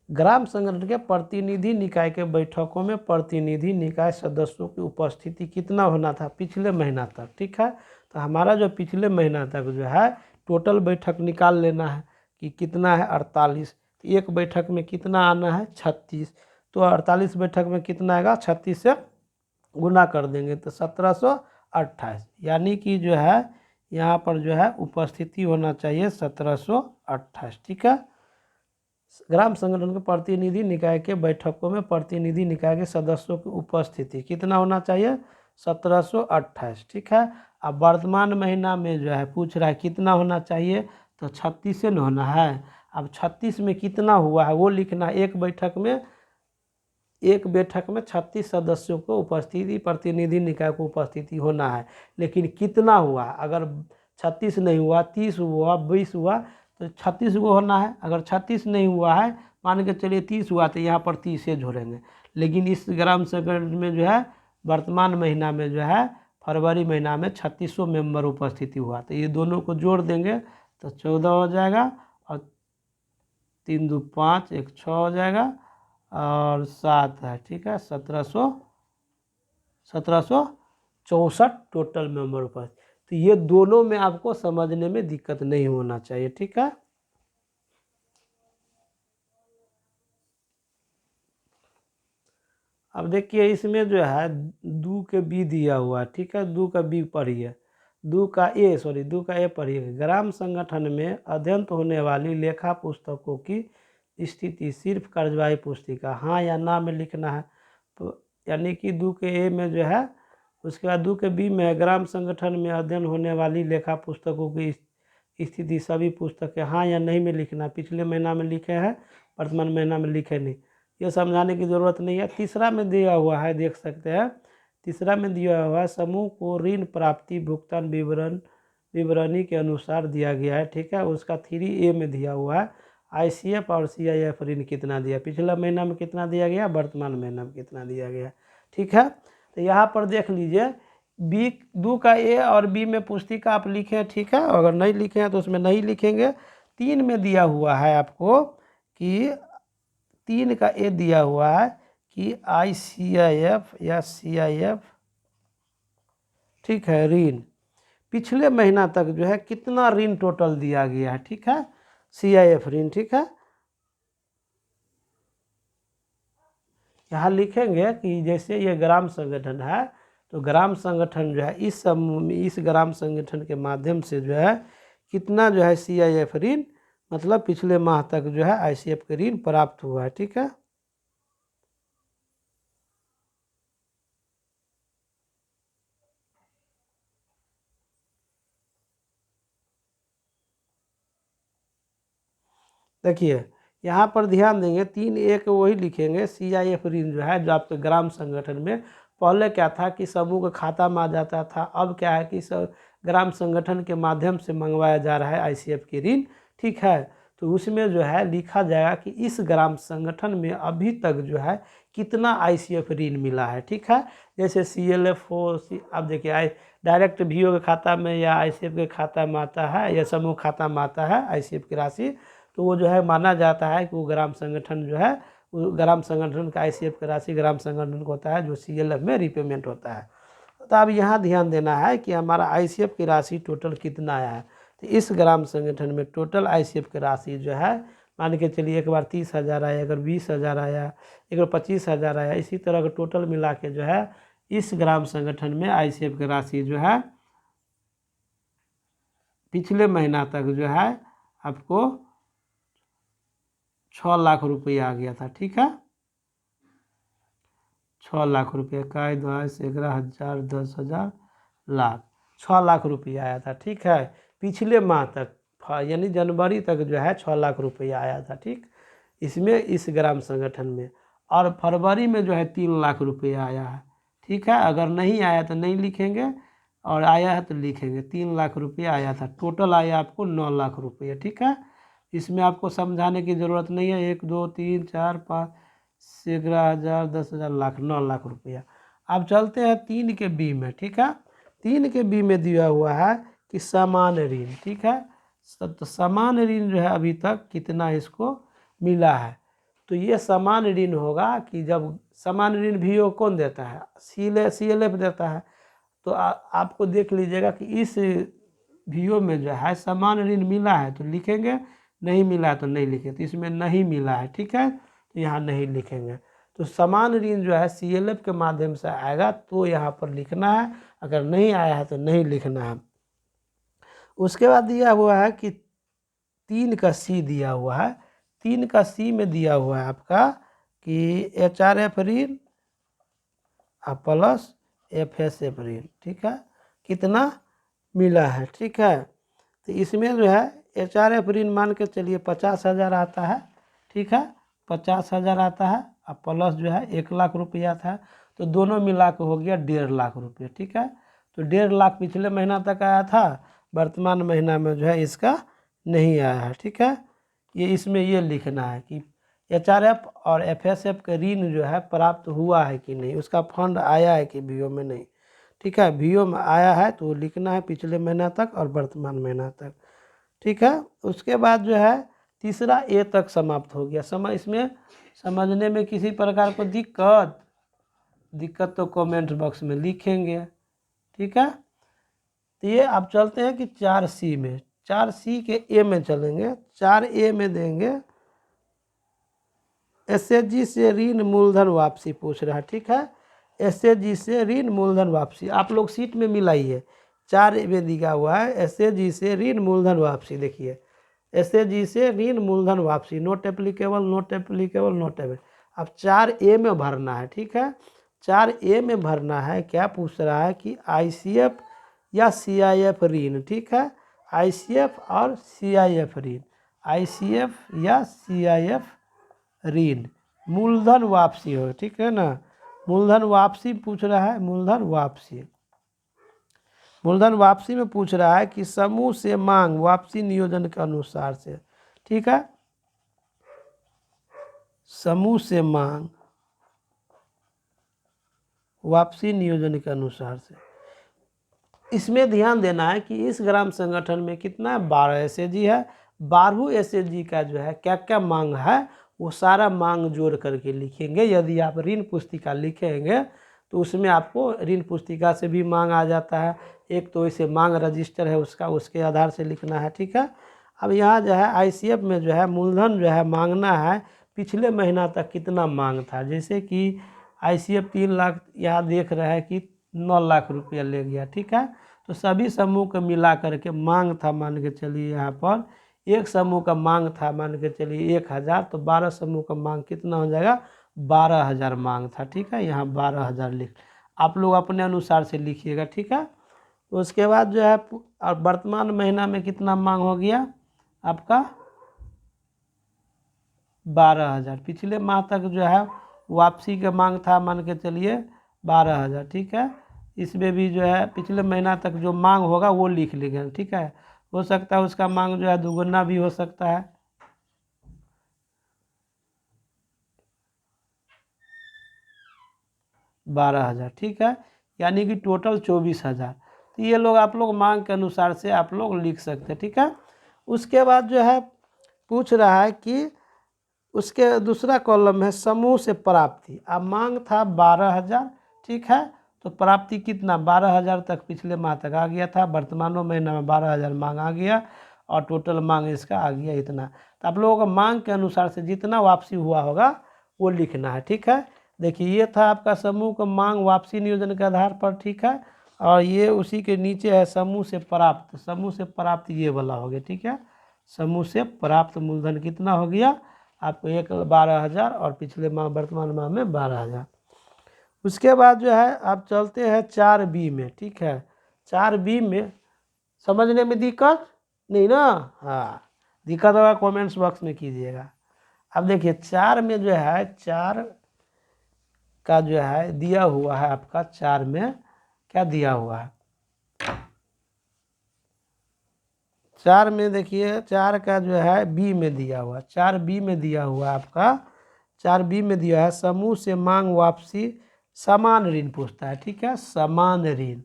ग्राम संगठन के प्रतिनिधि निकाय के बैठकों में प्रतिनिधि निकाय सदस्यों की उपस्थिति कितना होना था पिछले महीना तक, ठीक है। तो हमारा जो पिछले महीना तक जो है टोटल बैठक निकाल लेना है कि कितना है 48, एक बैठक में कितना आना है 36, तो 48 बैठक में कितना आएगा 36 से गुना कर देंगे तो 1728, यानी कि जो है यहाँ पर जो है उपस्थिति होना चाहिए 1728, ठीक है। ग्राम संगठन के प्रतिनिधि निकाय के बैठकों में प्रतिनिधि निकाय के सदस्यों की उपस्थिति कितना होना चाहिए 1728, ठीक है। अब वर्तमान महीना में जो है पूछ रहा है कितना होना चाहिए, तो 36 से न होना है। अब 36 में कितना हुआ है वो लिखना है, एक बैठक में 36 सदस्यों को उपस्थिति प्रतिनिधि निकाय को उपस्थिति होना है, लेकिन कितना हुआ, अगर 36 नहीं हुआ 30 हुआ 20 हुआ तो 36 को होना है। अगर 36 नहीं हुआ है, मान के चलिए 30 हुआ तो यहाँ पर 30 से जोड़ेंगे। लेकिन इस ग्राम संगठन में जो है वर्तमान महीना में जो है फरवरी महीना में 3600 मेंबर उपस्थिति हुआ, तो ये दोनों को जोड़ देंगे तो 14 हो जाएगा, और 3 2 5 1 6 हो जाएगा, और 7 है, ठीक है, 1764 टोटल मेंबर पर। तो ये दोनों में आपको समझने में दिक्कत नहीं होना चाहिए, ठीक है। अब देखिए इसमें जो है 2 के बी दिया हुआ है, ठीक है, 2 का बी पढ़िए, 2 का ए पढ़िए। ग्राम संगठन में अध्ययन होने वाली लेखा पुस्तकों की स्थिति सिर्फ कार्यवाही पुस्तिका हाँ या ना में लिखना है। तो यानी कि 2 के ए में जो है, उसके बाद 2 के बी में ग्राम संगठन में अध्ययन होने वाली लेखा पुस्तकों की स्थिति सभी पुस्तकें हाँ या नहीं में लिखना। पिछले महीना में लिखे हैं, वर्तमान महीना में लिखे नहीं, ये समझाने की ज़रूरत नहीं है। तीसरा में दिया हुआ है, देख सकते हैं, तीसरा में दिया हुआ है समूह को ऋण प्राप्ति भुगतान विवरणी के अनुसार दिया गया है, ठीक है। उसका 3A में दिया हुआ है ICF और CIF ऋण कितना दिया, पिछला महीना में कितना दिया गया, वर्तमान महीना में कितना दिया गया, ठीक है। तो यहाँ पर देख लीजिए बी 2 का ए और बी में पुस्तिका आप लिखें, ठीक है, अगर नहीं लिखे हैं तो उसमें नहीं लिखेंगे। 3 में दिया हुआ है आपको कि 3 का ए दिया हुआ है कि ICIF या CIF, ठीक है, ऋण पिछले महीना तक जो है कितना ऋण टोटल दिया गया है, ठीक है, CIF ऋण, ठीक है। यहाँ लिखेंगे कि जैसे ये ग्राम संगठन है, तो ग्राम संगठन जो है इस समूह में इस ग्राम संगठन के माध्यम से जो है कितना जो है CIF ऋण, मतलब पिछले माह तक जो है ICF के ऋण प्राप्त हुआ है, ठीक है। देखिए यहाँ पर ध्यान देंगे 3A को वही लिखेंगे, CIF ऋण जो है जो आपके ग्राम संगठन में पहले क्या था कि समूह के खाता में आ जाता था, अब क्या है कि ग्राम संगठन के माध्यम से मंगवाया जा रहा है ICF की ऋण, ठीक है। तो उसमें जो है लिखा जाएगा कि इस ग्राम संगठन में अभी तक जो है कितना ICF ऋण मिला है, ठीक है। जैसे CLF हो, अब देखिए डायरेक्ट वीओ के खाता में या आईसीएफ के खाता में आता है या समूह खाता में आता है आईसीएफ की राशि, तो वो जो है माना जाता है कि वो ग्राम संगठन जो है, वो ग्राम संगठन का आईसीएफ की राशि ग्राम संगठन को होता है जो सीएलएफ में रिपेमेंट होता है। तो अब यहाँ ध्यान देना है कि हमारा आईसीएफ की राशि टोटल कितना आया है। तो इस ग्राम संगठन में टोटल आईसीएफ की राशि जो है, मान के चलिए एक बार 30,000 आया, अगर 20,000 आया, एक बार 25,000 आया, इसी तरह का टोटल मिला के जो है इस ग्राम संगठन में आईसीएफ की राशि जो है पिछले महीना तक जो है आपको 6 लाख रुपया आ गया था। ठीक है, 6 लाख रुपये का 11,000 10,000 लाख 6 लाख रुपया आया था। ठीक है, पिछले माह तक यानी जनवरी तक जो है 6 लाख रुपया आया था। ठीक, इसमें इस ग्राम संगठन में, और फरवरी में जो है 3 लाख रुपया आया है। ठीक है, अगर नहीं आया तो नहीं लिखेंगे, और आया है तो लिखेंगे। 3 लाख रुपया आया था, टोटल आया आपको 9 लाख रुपये। ठीक है, इसमें आपको समझाने की ज़रूरत नहीं है। 1 2 3 4 5 11,000 10,000 लाख 9 लाख रुपया। अब चलते हैं 3 के बी में। ठीक है, 3 के बी में दिया हुआ है कि समान ऋण। ठीक है, तो समान ऋण जो है अभी तक कितना इसको मिला है, तो ये समान ऋण होगा कि जब समान ऋण वीओ कौन देता है, सीएलएफ देता है। तो आपको देख लीजिएगा कि इस वीओ में जो है समान ऋण मिला है तो लिखेंगे, नहीं मिला है तो नहीं लिखेंगे। तो इसमें नहीं मिला है, ठीक है, तो यहाँ नहीं लिखेंगे। तो समान ऋण जो है सीएलएफ के माध्यम से आएगा तो यहाँ पर लिखना है, अगर नहीं आया है तो नहीं लिखना है। उसके बाद दिया हुआ है कि 3 का सी दिया हुआ है। 3 का सी में दिया हुआ है आपका कि एचआरएफ ऋण प्लस एफएसएफ ऋण। ठीक है, कितना मिला है। ठीक है, तो इसमें जो है एचआरएफ ऋण मान के चलिए 50,000 आता है। ठीक है, 50,000 आता है, और प्लस जो है 1 लाख रुपया था, तो दोनों मिला के हो गया 1.5 लाख रुपये। ठीक है, तो 1.5 लाख पिछले महीना तक आया था, वर्तमान महीना में जो है इसका नहीं आया है। ठीक है, ये इसमें ये लिखना है कि एचआरएफ और एफएसएफ का ऋण जो है प्राप्त हुआ है कि नहीं, उसका फंड आया है कि वीओ में नहीं। ठीक है, वीओ में आया है तो लिखना है पिछले महीना तक और वर्तमान महीना तक। ठीक है, उसके बाद जो है तीसरा ए तक समाप्त हो गया। इसमें समझने में किसी प्रकार को दिक्कत तो कमेंट बॉक्स में लिखेंगे। ठीक है, तो ये आप चलते हैं कि 4C में, 4C के ए में चलेंगे। 4A में देंगे एसएचजी से ऋण मूलधन वापसी पूछ रहा है। ठीक है, एसएचजी से ऋण मूलधन वापसी आप लोग सीट में मिलाइए। 4 में दिया हुआ है एसएचजी से ऋण मूलधन वापसी। देखिए एसएचजी से ऋण मूलधन वापसी, note applicable note applicable note applicable. अब 4A में भरना है। ठीक है, 4A में भरना है। क्या पूछ रहा है कि आईसीएफ या सीआईएफ ऋण। ठीक है, आईसीएफ और सीआईएफ ऋण, आईसीएफ या सीआईएफ ऋण मूलधन वापसी हो। ठीक है ना, मूलधन वापसी पूछ रहा है। मूलधन वापसी में पूछ रहा है कि समूह से मांग वापसी नियोजन के अनुसार से। ठीक है, समूह से मांग वापसी नियोजन के अनुसार से। इसमें ध्यान देना है कि इस ग्राम संगठन में कितना 12 एसएचजी है। 12 एसएचजी का जो है क्या क्या मांग है वो सारा मांग जोड़ करके लिखेंगे। यदि आप ऋण पुस्तिका लिखेंगे तो उसमें आपको ऋण पुस्तिका से भी मांग आ जाता है। एक तो इसे मांग रजिस्टर है उसका, उसके आधार से लिखना है। ठीक है, अब यहाँ जो है आईसीएफ में जो है मूलधन जो है मांगना है पिछले महीना तक कितना मांग था। जैसे कि आईसीएफ 3 लाख, यहाँ देख रहा है कि 9 लाख रुपया ले गया। ठीक है, तो सभी समूह को मिला करके मांग था, मान के चलिए यहाँ पर एक समूह का मांग था मान के चलिए 1,000, तो 12 समूह का मांग कितना हो जाएगा 12,000 मांग था। ठीक है, यहाँ 12,000 लिख, आप लोग अपने अनुसार से लिखिएगा। ठीक है, तो उसके बाद जो है और वर्तमान महीना में कितना मांग हो गया आपका 12,000। पिछले माह तक जो है वापसी का मांग था मान के चलिए 12,000। ठीक है, इसमें भी जो है पिछले महीना तक जो मांग होगा वो लिख लेंगे। ठीक है, हो सकता है उसका मांग जो है दुगुना भी हो सकता है। बारह 12,000। ठीक है, यानी कि टोटल 24,000। तो ये लोग आप लोग मांग के अनुसार से आप लोग लिख सकते हैं, ठीक है। उसके बाद जो है पूछ रहा है कि उसके दूसरा कॉलम है समूह से प्राप्ति। अब मांग था 12,000, ठीक है, तो प्राप्ति कितना 12,000 तक पिछले माह तक आ गया था, वर्तमान महीना में 12,000 मांग आ गया और टोटल मांग इसका आ गया इतना। तो आप लोगों को मांग के अनुसार से जितना वापसी हुआ होगा वो लिखना है, ठीक है। देखिए ये था आपका समूह का मांग वापसी नियोजन के आधार पर, ठीक है। और ये उसी के नीचे है समूह से प्राप्त। समूह से प्राप्त ये वाला हो गया, ठीक है। समूह से प्राप्त मूलधन कितना हो गया आपको 12,000 और पिछले माह वर्तमान माह में 12,000। उसके बाद जो है आप चलते हैं 4B में, ठीक है। 4B में समझने में दिक्कत नहीं ना? हाँ, दिक्कत होगा कमेंट्स बॉक्स में कीजिएगा। अब देखिए 4 में जो है 4 का जो है दिया हुआ है आपका, 4 में क्या दिया हुआ है, 4 में देखिए 4 का जो है बी में दिया हुआ, 4B में दिया हुआ आपका, 4B में दिया है समूह से मांग वापसी समान ऋण पूछता है, ठीक है। समान ऋण,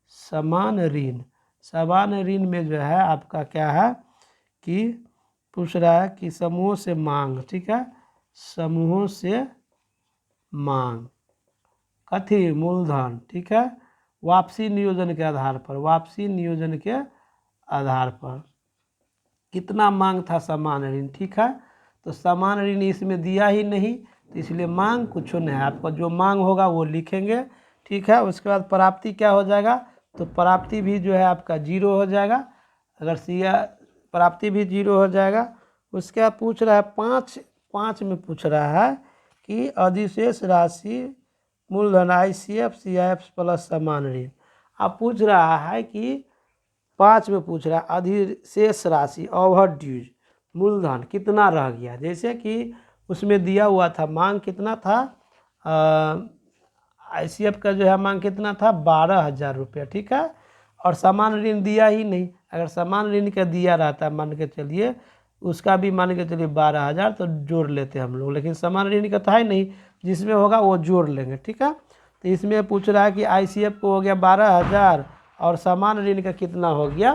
समान ऋण, समान ऋण में जो है आपका क्या है कि पूछ रहा है कि समूह से मांग, ठीक है, समूहों से मांग कथी मूलधन, ठीक है, वापसी नियोजन के आधार पर, वापसी नियोजन के आधार पर कितना मांग था समान ऋण, ठीक है। तो समान ऋण इसमें दिया ही नहीं, तो इसलिए मांग कुछ नहीं है, आपका जो मांग होगा वो लिखेंगे, ठीक है। उसके बाद प्राप्ति क्या हो जाएगा, तो प्राप्ति भी जो है आपका 0 हो जाएगा, अगर प्राप्ति भी 0 हो जाएगा। उसके बाद पूछ रहा है 5 में पूछ रहा है कि अधिशेष राशि मूलधन ICF CIF प्लस समान ऋण। अब पूछ रहा है कि 5 में पूछ रहा है अधिशेष राशि ओवर ड्यूज मूलधन कितना रह गया, जैसे कि उसमें दिया हुआ था मांग कितना था, ICF का जो है मांग कितना था 12,000 रुपया, ठीक है। और समान ऋण दिया ही नहीं, अगर समान ऋण का दिया रहता मान के चलिए उसका भी मान के चलिए 12,000 तो जोड़ लेते हम लोग, लेकिन समान ऋण का था ही नहीं, जिसमें होगा वो जोड़ लेंगे, ठीक है। तो इसमें पूछ रहा है कि ICF को हो गया 12,000 और समान ऋण का कितना हो गया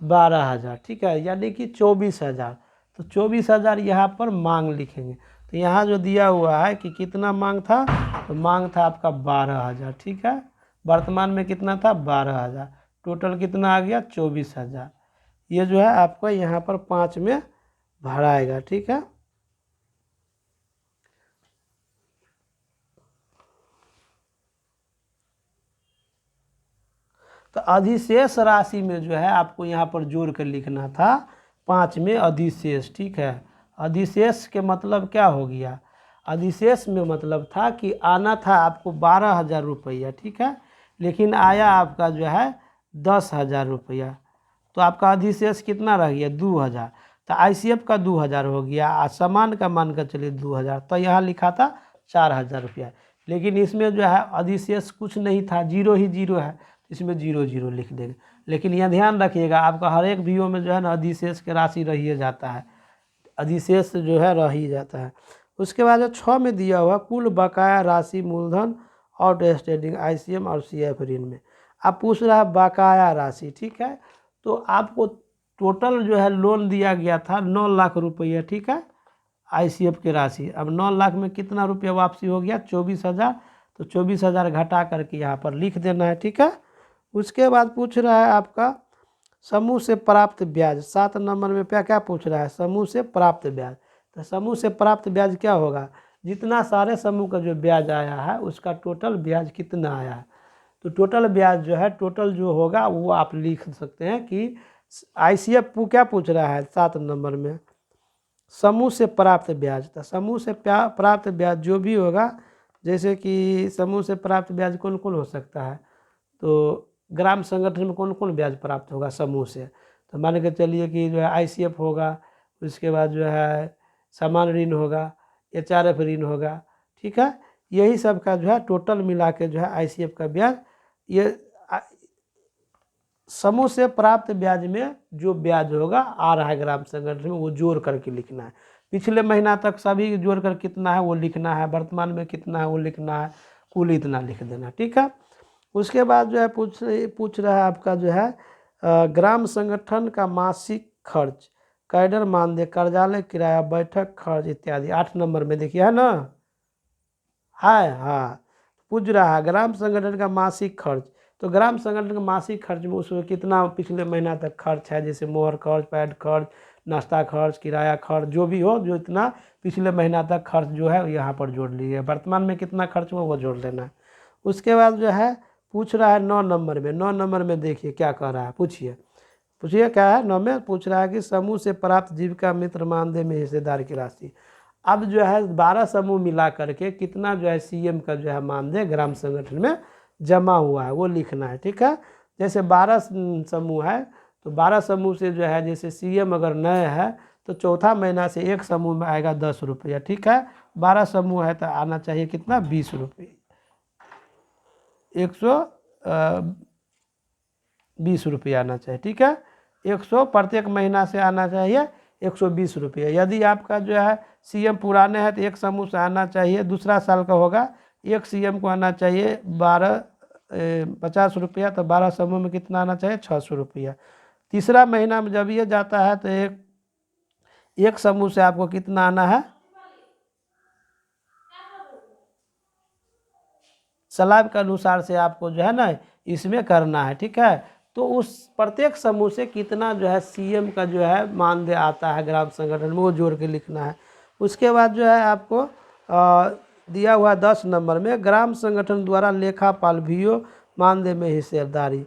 12,000, ठीक है, यानी कि 24,000। तो 24,000 यहाँ पर मांग लिखेंगे। तो यहाँ जो दिया हुआ है कि कितना मांग था, तो मांग था आपका 12,000, ठीक है। वर्तमान में कितना था 12,000, टोटल कितना आ गया 24,000। ये जो है आपको यहाँ पर 5 में भराएगा, ठीक है। तो अधिशेष राशि में जो है आपको यहाँ पर जोड़ कर लिखना था 5 में अधिशेष, ठीक है। अधिशेष के मतलब क्या हो गया, अधिशेष में मतलब था कि आना था आपको 12,000 रुपया, ठीक है, लेकिन आया आपका जो है 10,000 रुपया, तो आपका अधिशेष कितना रह गया 2,000। तो ICF का 2,000 हो गया और समान का मान कर चलिए 2,000, तो यहाँ लिखा था 4,000 रुपया, लेकिन इसमें जो है अधिशेष कुछ नहीं था, 0 ही 0 है, इसमें 0 0 लिख देंगे। लेकिन यह ध्यान रखिएगा आपका हर एक वीडियो में जो है ना अधिशेष के राशि रह ही जाता है, अधिशेष जो है रह ही जाता है। उसके बाद जो 6 में दिया हुआ कुल बकाया राशि मूलधन आउटस्टैंडिंग ICM और CIF ऋण में। अब पूछ रहा है बकाया राशि, ठीक है। तो आपको टोटल जो है लोन दिया गया था 9 लाख रुपया, ठीक है, ICF की राशि। अब 9 लाख में कितना रुपया वापसी हो गया 24,000, तो 24,000 घटा करके यहाँ पर लिख देना है, ठीक है। उसके बाद पूछ रहा है आपका समूह से प्राप्त ब्याज, 7 नंबर में क्या पूछ रहा है, समूह से प्राप्त ब्याज। तो समूह से प्राप्त ब्याज क्या होगा, जितना सारे समूह का जो ब्याज आया है उसका टोटल ब्याज कितना आया है। तो टोटल ब्याज जो है टोटल जो होगा वो आप लिख सकते हैं कि ICF क्या पूछ रहा है 7 नंबर में समूह से प्राप्त ब्याज। तो समूह से प्राप्त ब्याज जो भी होगा, जैसे कि समूह से प्राप्त ब्याज कौन कौन हो सकता है, तो ग्राम संगठन में कौन कौन ब्याज प्राप्त होगा समूह से, तो मान के चलिए कि जो है ICF होगा, उसके बाद जो है समान ऋण होगा, HRF ऋण होगा, ठीक है। यही सब का जो है टोटल मिला के जो है ICF का ब्याज, ये समूह से प्राप्त ब्याज में जो ब्याज होगा आ रहा है ग्राम संगठन में वो जोड़ करके लिखना है। पिछले महीना तक सभी जोड़ कर कितना है वो लिखना है, वर्तमान में कितना है वो लिखना है, कुल इतना लिख देना, ठीक है। उसके बाद जो है पूछ रहा है आपका जो है ग्राम संगठन का मासिक खर्च, कैडर मानदेय, कार्यालय किराया, बैठक खर्च इत्यादि। 8 नंबर में देखिए है ना, है हाँ। पूछ रहा है ग्राम संगठन का मासिक खर्च, तो ग्राम संगठन का मासिक खर्च में उसमें कितना पिछले महीना तक खर्च है, जैसे मोहर खर्च, पैड खर्च, नाश्ता खर्च, किराया खर्च, जो भी हो, जो इतना पिछले महीना तक खर्च जो है यहाँ पर जोड़ लीजिए। वर्तमान में कितना खर्च हुआ वो जोड़ लेना है। उसके बाद जो है पूछ रहा है 9 नंबर में। 9 नंबर में देखिए क्या कह रहा है, पूछिए क्या है। 9 में पूछ रहा है कि समूह से प्राप्त जीविका मित्र मानदेय में हिस्सेदारी की राशि। अब जो है 12 समूह मिला करके कितना जो है सीएम का जो है मानदेय ग्राम संगठन में जमा हुआ है वो लिखना है, ठीक है। जैसे 12 समूह है तो 12 समूह से जो है, जैसे सीएम अगर नए है तो चौथा महीना से एक समूह में आएगा 10 रुपया, ठीक है। 12 समूह है तो आना चाहिए कितना, 20 रुपये, 120 रुपये आना चाहिए, ठीक है। 100 प्रत्येक महीना से आना चाहिए 120 रुपये। यदि आपका जो है सीएम पुराने हैं तो एक समूह से आना चाहिए, दूसरा साल का होगा एक सीएम को आना चाहिए 50 रुपया, तो 12 समूह में कितना आना चाहिए, 600 रुपया। तीसरा महीना में जब ये जाता है तो एक समूह से आपको कितना आना है, स्लैब के अनुसार से आपको जो है ना इसमें करना है, ठीक है। तो उस प्रत्येक समूह से कितना जो है सीएम का जो है मानदेय आता है ग्राम संगठन में वो जोड़ के लिखना है। उसके बाद जो है आपको दिया हुआ 10 नंबर में ग्राम संगठन द्वारा लेखापाल वीओ मानदेय में हिस्सेदारी।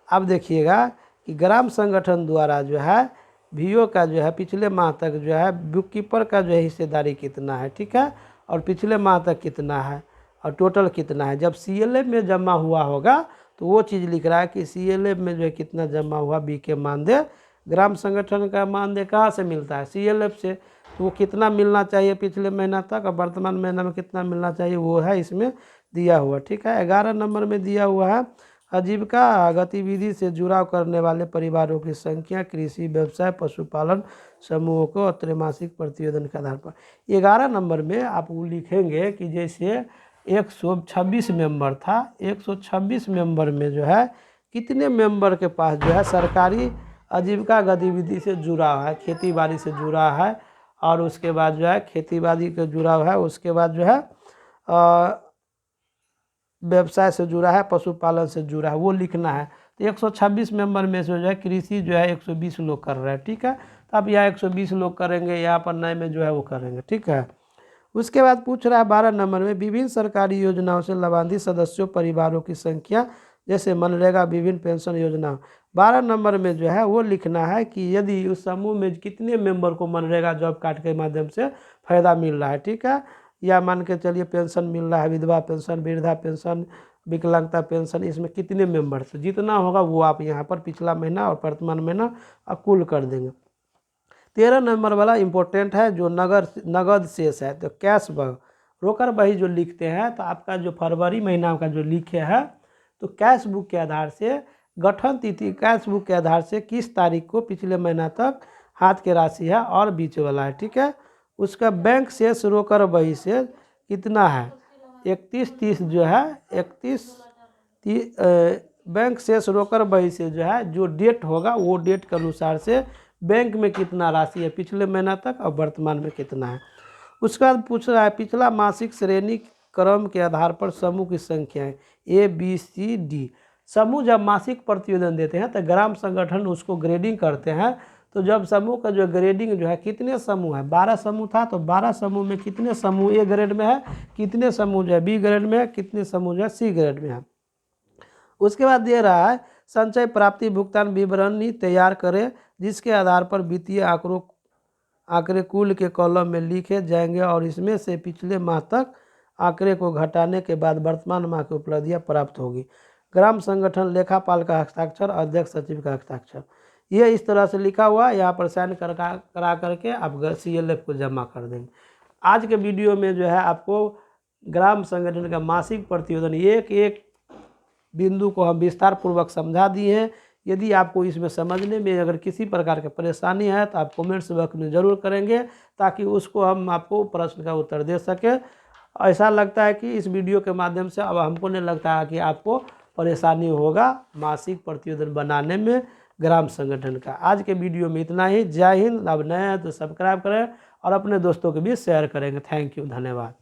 अब देखिएगा कि ग्राम संगठन द्वारा जो है वीओ का जो है पिछले माह तक जो है बुक कीपर का जो है हिस्सेदारी कितना है, ठीक है, और पिछले माह तक कितना है और टोटल कितना है। जब सीएलएफ में जमा हुआ होगा तो वो चीज़ लिख रहा है कि सीएलएफ में जो है कितना जमा हुआ बीके मानदेय। ग्राम संगठन का मानदेय कहाँ से मिलता है, सीएलएफ से, तो वो कितना मिलना चाहिए पिछले महीना तक और वर्तमान महीना में कितना मिलना चाहिए वो है इसमें दिया हुआ, ठीक है। 11 नंबर में दिया हुआ है आजीविका गतिविधि से जुड़ाव करने वाले परिवारों की संख्या, कृषि, व्यवसाय, पशुपालन समूहों को त्रैमासिक प्रतिवेदन के आधार पर। 11 नंबर में आप वो लिखेंगे कि जैसे 126 मेंबर था, 126 मेंबर में जो है कितने मेंबर के पास जो है सरकारी आजीविका गतिविधि से जुड़ा है, खेती बाड़ी से जुड़ा है, और उसके बाद जो है खेती बाड़ी से जुड़ा है, उसके बाद जो है व्यवसाय से जुड़ा है, पशुपालन से जुड़ा है, वो लिखना है। तो 126 मेंबर में से जो है कृषि जो है 120 लोग कर रहे हैं, ठीक है। तो आप यहाँ 120 लोग करेंगे, यहाँ पर नए में जो है वो करेंगे, ठीक है। उसके बाद पूछ रहा है 12 नंबर में विभिन्न सरकारी योजनाओं से लाभान्वित सदस्यों परिवारों की संख्या, जैसे मनरेगा, विभिन्न पेंशन योजना। 12 नंबर में जो है वो लिखना है कि यदि उस समूह में कितने मेंबर को मनरेगा जॉब कार्ड के माध्यम से फायदा मिल रहा है, ठीक है, या मान के चलिए पेंशन मिल रहा है, विधवा पेंशन, वृद्धा पेंशन, विकलांगता पेंशन, इसमें कितने मेंबर, तो जितना होगा वो आप यहाँ पर पिछला महीना और वर्तमान महीना कुल कर देंगे। 13 नंबर वाला इम्पोर्टेंट है जो नगद शेष है, तो कैश बुक रोकर बही जो लिखते हैं, तो आपका जो फरवरी महीना का जो लिखे है तो कैश बुक के आधार से गठन तिथि, कैश बुक के आधार से किस तारीख को पिछले महीना तक हाथ की राशि है और बीच वाला है, ठीक है। उसका बैंक शेष रोकर बही से कितना है, 31/30 जो है 31/30 बैंक शेष रोकर बही से जो है जो डेट होगा वो डेट के अनुसार से बैंक में कितना राशि है पिछले महीना तक और वर्तमान में कितना है। उसके बाद पूछ रहा है पिछला मासिक श्रेणी क्रम के आधार पर समूह की संख्या है ABCD। समूह जब मासिक प्रतिवेदन देते हैं तो ग्राम संगठन उसको ग्रेडिंग करते हैं। तो जब समूह का जो ग्रेडिंग जो है कितने समूह है, 12 समूह था, तो 12 समूह में कितने समूह A ग्रेड में है, कितने समूह जो है B ग्रेड में है, कितने समूह जो है C ग्रेड में है। उसके बाद दे रहा है संचय प्राप्ति भुगतान विवरणी तैयार करें जिसके आधार पर वित्तीय आंकड़े कुल के कॉलम में लिखे जाएंगे और इसमें से पिछले माह तक आंकड़े को घटाने के बाद वर्तमान माह की उपलब्धियां प्राप्त होगी। ग्राम संगठन लेखापाल का हस्ताक्षर, अध्यक्ष सचिव का हस्ताक्षर, ये इस तरह से लिखा हुआ है। यहाँ पर साइन करा करके आप CLF को जमा कर देंगे। आज के वीडियो में जो है आपको ग्राम संगठन का मासिक प्रतिवेदन एक एक बिंदु को हम विस्तार पूर्वक समझा दिए हैं। यदि आपको इसमें समझने में अगर किसी प्रकार की परेशानी है तो आप कमेंट्स बॉक्स में ज़रूर करेंगे ताकि उसको हम आपको प्रश्न का उत्तर दे सकें। ऐसा लगता है कि इस वीडियो के माध्यम से अब हमको नहीं लगता है कि आपको परेशानी होगा मासिक प्रतिवेदन बनाने में ग्राम संगठन का। आज के वीडियो में इतना ही। जय हिंद। अब नए हैं तो सब्सक्राइब करें और अपने दोस्तों के बीच शेयर करेंगे। थैंक यू, धन्यवाद।